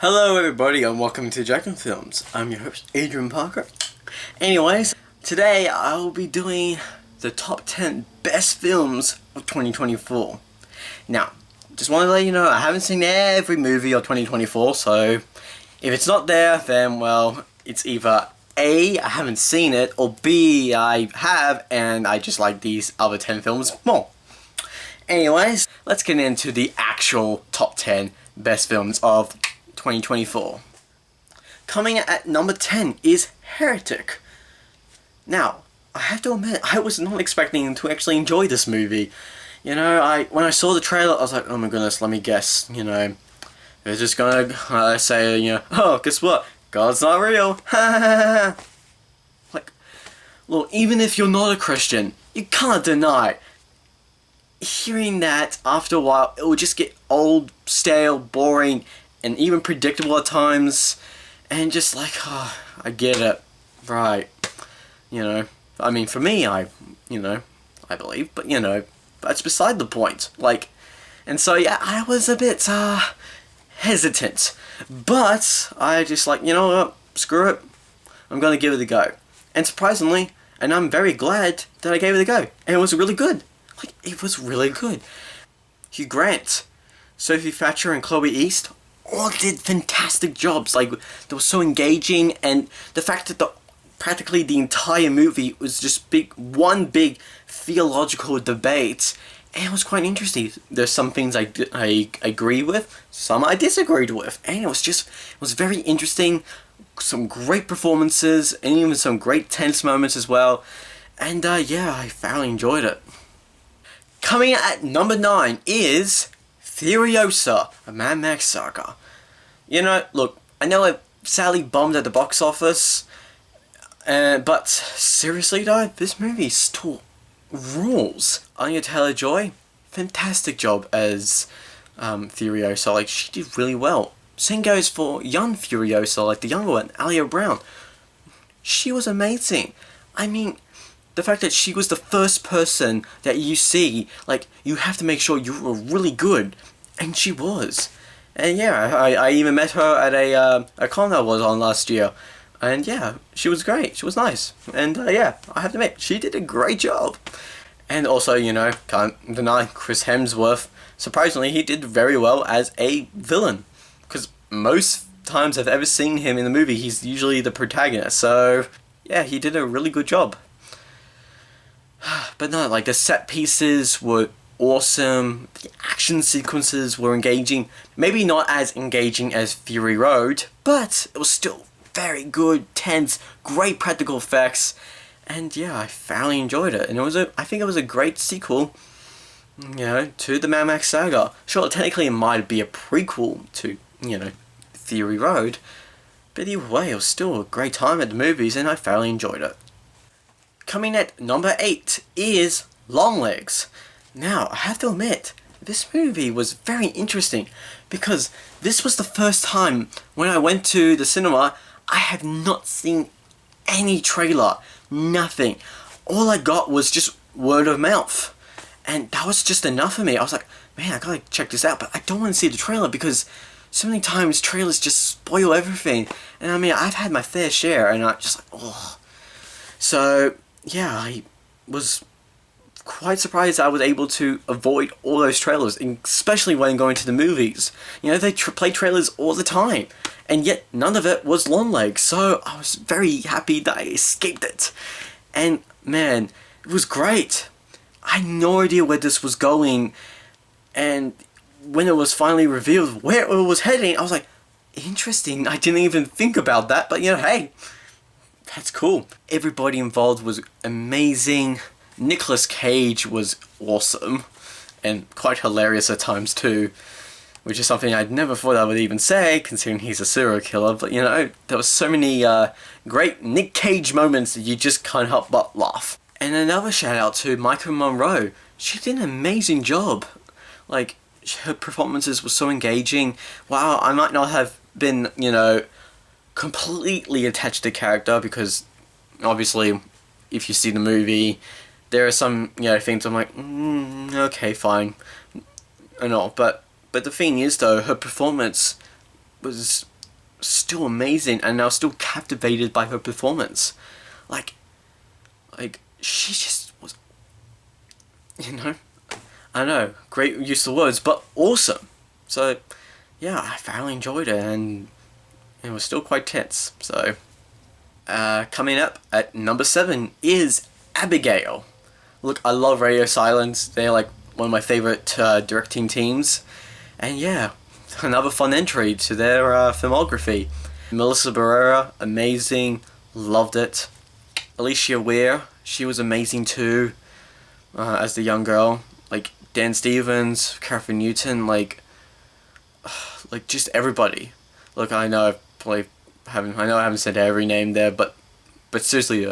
Hello everybody and welcome to Dragon Films. I'm your host Adrian Parker. Anyways, today I will be doing the top 10 best films of 2024. Now, just want to let you know I haven't seen every movie of 2024, so if it's not there, then well, it's either A, I haven't seen it, or B, I have and I just like these other 10 films more. Anyways, let's get into the actual top 10 best films of 2024. Coming at number 10 is Heretic. Now, I have to admit, I was not expecting to actually enjoy this movie. You know, when I saw the trailer, I was like, oh my goodness, let me guess, you know, they're just gonna say, you know, oh, guess what? God's not real. Like, well, even if you're not a Christian, you can't deny hearing that after a while, it will just get old, stale, boring, and even predictable at times, and just like, oh, I get it, right, you know, I mean, for me, I believe, but, you know, that's beside the point, like, and so, yeah, I was a bit, hesitant, but I just like, you know what, screw it, I'm gonna give it a go, and surprisingly, and I'm very glad that I gave it a go, and it was really good, like, it was really good. Hugh Grant, Sophie Thatcher, and Chloe East all did fantastic jobs. Like, they were so engaging, and the fact that practically the entire movie was just one big theological debate, and it was quite interesting. There's some things I agree with, some I disagreed with, and it was very interesting. Some great performances, and even some great tense moments as well. And yeah, I thoroughly enjoyed it. Coming at number 9 is Furiosa, a Mad Max saga. You know, look, I know it sadly bombed at the box office, but seriously though, this movie still rules. Anya Taylor-Joy, fantastic job as Furiosa, like, she did really well. Same goes for young Furiosa, like the younger one, Alia Brown. She was amazing. I mean, the fact that she was the first person that you see, like, you have to make sure you were really good, and she was. And yeah, I even met her at a con I was on last year, and yeah, she was great, she was nice, and yeah, I have to admit, she did a great job. And also, you know, can't deny Chris Hemsworth, surprisingly, he did very well as a villain, because most times I've ever seen him in the movie, he's usually the protagonist, so yeah, he did a really good job. But no, like, the set pieces were awesome, the action sequences were engaging, maybe not as engaging as Fury Road, but it was still very good, tense, great practical effects, and yeah, I thoroughly enjoyed it, and I think it was a great sequel, you know, to the Mad Max saga. Sure, technically it might be a prequel to, you know, Fury Road, but either way, it was still a great time at the movies, and I thoroughly enjoyed it. Coming at number 8 is Longlegs. Now, I have to admit, this movie was very interesting, because this was the first time when I went to the cinema, I had not seen any trailer, nothing. All I got was just word of mouth, and that was just enough for me. I was like, man, I gotta check this out, but I don't want to see the trailer, because so many times trailers just spoil everything, and I mean, I've had my fair share, and I'm just like, oh. So, yeah, I was quite surprised I was able to avoid all those trailers, especially when going to the movies. You know, they play trailers all the time, and yet none of it was Longlegs, so I was very happy that I escaped it. And man, it was great. I had no idea where this was going, and when it was finally revealed where it was heading, I was like, interesting, I didn't even think about that, but you know, hey, that's cool. Everybody involved was amazing. Nicolas Cage was awesome, and quite hilarious at times too, which is something I'd never thought I would even say, considering he's a serial killer, but you know, there were so many great Nick Cage moments that you just can't help but laugh. And another shout out to Maika Monroe. She did an amazing job. Like, her performances were so engaging. Wow, I might not have been, you know, completely attached to the character, because obviously if you see the movie, there are some, you know, things I'm like, okay, fine, and all, but the thing is, though, her performance was still amazing, and I was still captivated by her performance. Like, she just was, you know, I know, great use of words, but awesome. So, yeah, I thoroughly enjoyed it, and it was still quite tense. So, coming up at number 7 is Abigail. Look, I love Radio Silence. They're like one of my favorite directing teams. And yeah, another fun entry to their filmography. Melissa Barrera, amazing. Loved it. Alicia Weir, she was amazing too, as the young girl. Like, Dan Stevens, Catherine Newton, like just everybody. Look, I know I haven't said every name there, but seriously,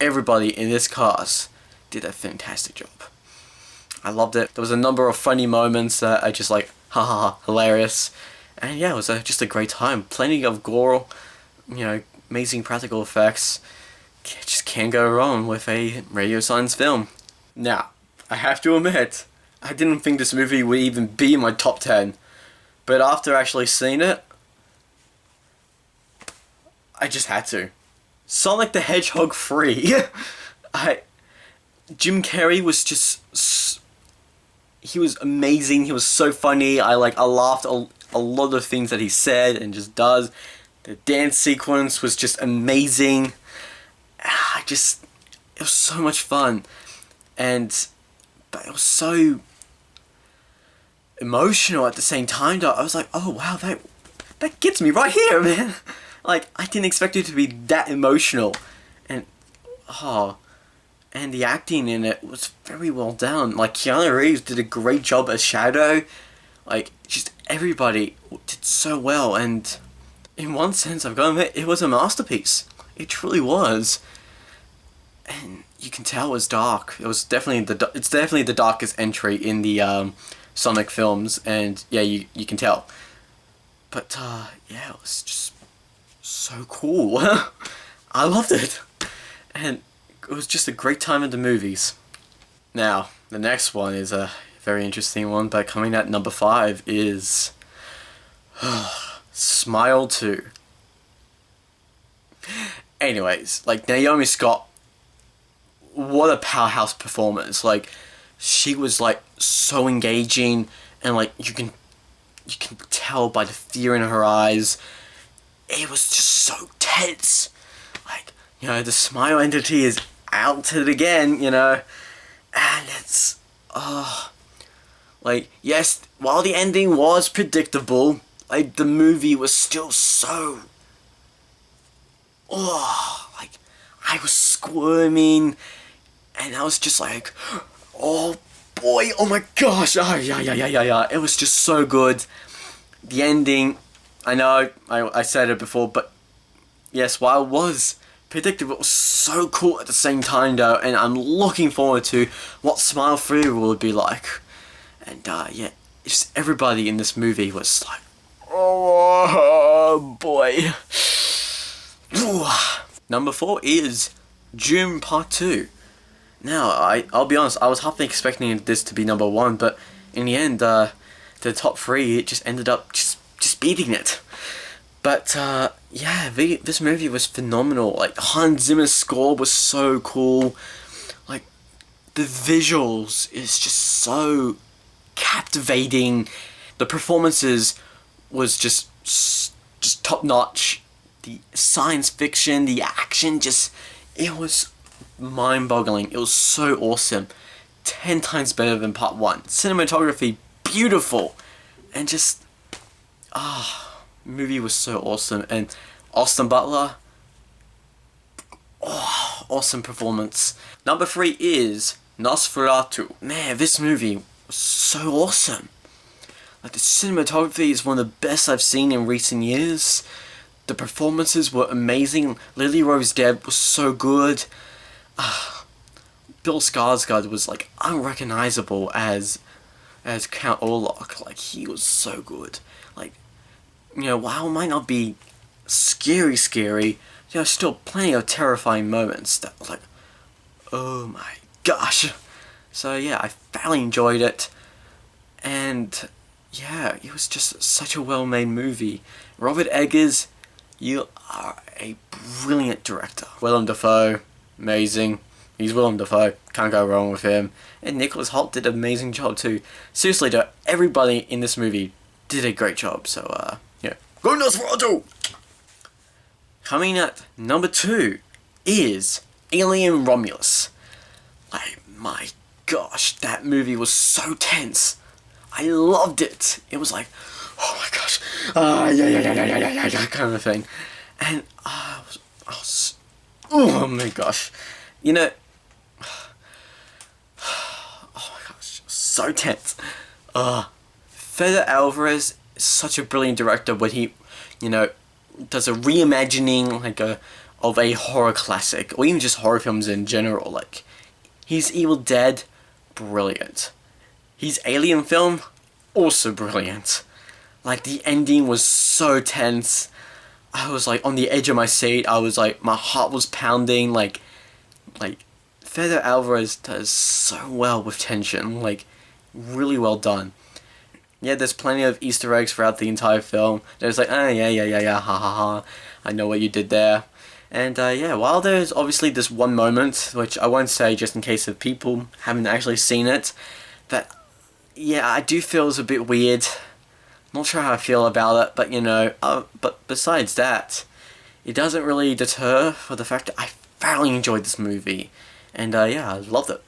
everybody in this cast did a fantastic job. I loved it. There was a number of funny moments that I just like, ha ha ha, hilarious. And yeah, it was just a great time. Plenty of gore, amazing practical effects. Just can't go wrong with a Radio Silence film. Now, I have to admit, I didn't think this movie would even be in my top 10. But after actually seeing it, I just had to. Sonic the Hedgehog 3. Jim Carrey was just... He was amazing. He was so funny. I laughed a lot of things that he said and just does. The dance sequence was just amazing. It was so much fun. But it was so emotional at the same time, though. I was like, oh wow, that gets me right here, man. Like, I didn't expect it to be that emotional. And the acting in it was very well done. Like, Keanu Reeves did a great job as Shadow. Like, just everybody did so well. And in one sense, I've got to admit, it was a masterpiece. It truly was. And you can tell it was dark. It's definitely the darkest entry in the Sonic films. And yeah, you can tell. But yeah, it was just so cool. I loved it. And it was just a great time at the movies. Now, the next one is a very interesting one, but coming at number 5 is Smile 2. Anyways, like, Naomi Scott, what a powerhouse performance. Like, she was like so engaging, and like you can tell by the fear in her eyes. It was just so tense. Like, the smile entity is out at it again, and it's like, yes, while the ending was predictable, like, the movie was still so like, I was squirming, and I was just like, oh boy, oh my gosh, yeah, it was just so good. The ending, I know I said it before, but yes, while it was predictable, it was so cool at the same time, though, and I'm looking forward to what Smile 3 will be like. And yeah, just everybody in this movie was like, oh boy. Number 4 is June Part 2. Now, I'll be honest, I was half expecting this to be number 1, but in the end, the top 3, it just ended up just beating it. But yeah, this movie was phenomenal. Like, Hans Zimmer's score was so cool. Like, the visuals is just so captivating. The performances was just top notch. The science fiction, the action, it was mind-boggling. It was so awesome. 10 times better than Part 1. Cinematography, beautiful. And just, movie was so awesome. And Austin Butler, awesome performance. Number 3 is Nosferatu. Man, this movie was so awesome. Like, the cinematography is one of the best I've seen in recent years. The performances were amazing. Lily Rose Depp was so good. Bill Skarsgård was like unrecognizable as Count Orlok. Like, he was so good. Like, while it might not be scary, there are still plenty of terrifying moments that were like, oh my gosh. So yeah, I thoroughly enjoyed it. And yeah, it was just such a well-made movie. Robert Eggers, you are a brilliant director. Willem Dafoe, amazing. He's Willem Dafoe, can't go wrong with him. And Nicholas Hoult did an amazing job too. Seriously though, everybody in this movie did a great job, so yeah. Go Nosferatu! Coming at number 2 is Alien Romulus. My gosh, that movie was so tense. I loved it. It was like, oh my gosh, yeah, kind of thing. And I was, oh my gosh, you know, oh my gosh, so tense. Fede Alvarez is such a brilliant director when he, you know, does a reimagining of a horror classic, or even just horror films in general. Like, his Evil Dead, brilliant. His Alien film, also brilliant. Like, the ending was so tense. I was like on the edge of my seat. I was like, my heart was pounding. Like Fede Alvarez does so well with tension. Like, really well done. Yeah, there's plenty of Easter eggs throughout the entire film. There's like, yeah, ha ha ha. I know what you did there. And yeah, while there's obviously this one moment, which I won't say just in case of people haven't actually seen it, that, yeah, I do feel is a bit weird. Not sure how I feel about it, but you know, but besides that, it doesn't really deter for the fact that I thoroughly enjoyed this movie. And yeah, I loved it.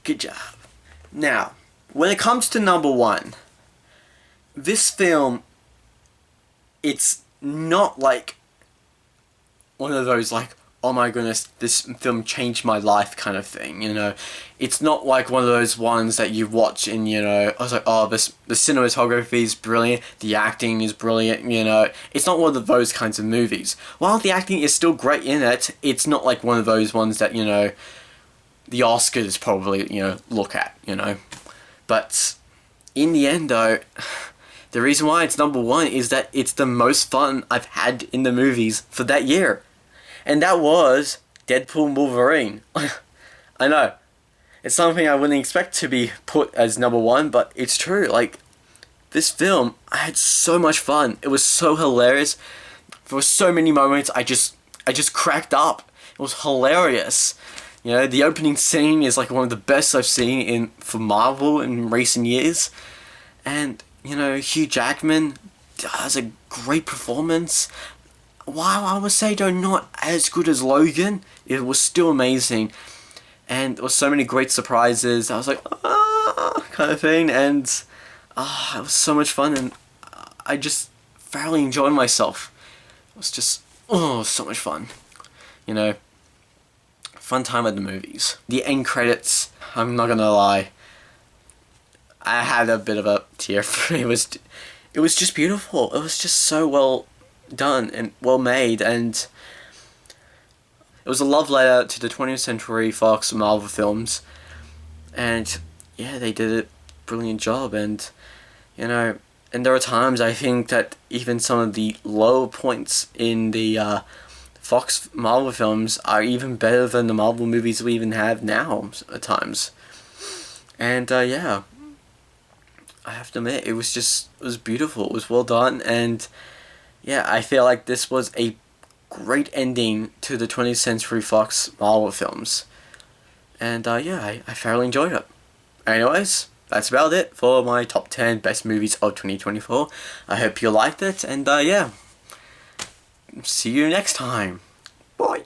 Good job. Now, when it comes to number 1, this film, it's not like one of those like, oh my goodness, this film changed my life kind of thing, you know. It's not like one of those ones that you watch and, you know, I was like, oh, the cinematography is brilliant, the acting is brilliant, you know. It's not one of those kinds of movies. While the acting is still great in it, it's not like one of those ones that, you know, the Oscars probably, you know, look at, you know. But in the end though, the reason why it's number 1 is that it's the most fun I've had in the movies for that year. And that was Deadpool and Wolverine. I know. It's something I wouldn't expect to be put as number 1, but it's true. Like, this film, I had so much fun. It was so hilarious. There were so many moments I just cracked up. It was hilarious. You know, the opening scene is like one of the best I've seen for Marvel in recent years. And, you know, Hugh Jackman does a great performance. While I would say though not as good as Logan, it was still amazing. And there were so many great surprises. I was like, kind of thing. And it was so much fun, and I just thoroughly enjoyed myself. It was just, so much fun. You know, fun time at the movies. The end credits, I'm not gonna lie, I had a bit of a tear. It was just beautiful. It was just so well done and well made, and it was a love letter to the 20th Century Fox Marvel films. And yeah, they did a brilliant job. And you know, and there are times I think that even some of the low points in the Fox Marvel films are even better than the Marvel movies we even have now at times. And yeah, I have to admit, it was beautiful. It was well done. And yeah, I feel like this was a great ending to the 20th Century Fox Marvel films. And yeah, I thoroughly enjoyed it. Anyways, that's about it for my top 10 best movies of 2024. I hope you liked it, and yeah, see you next time. Bye.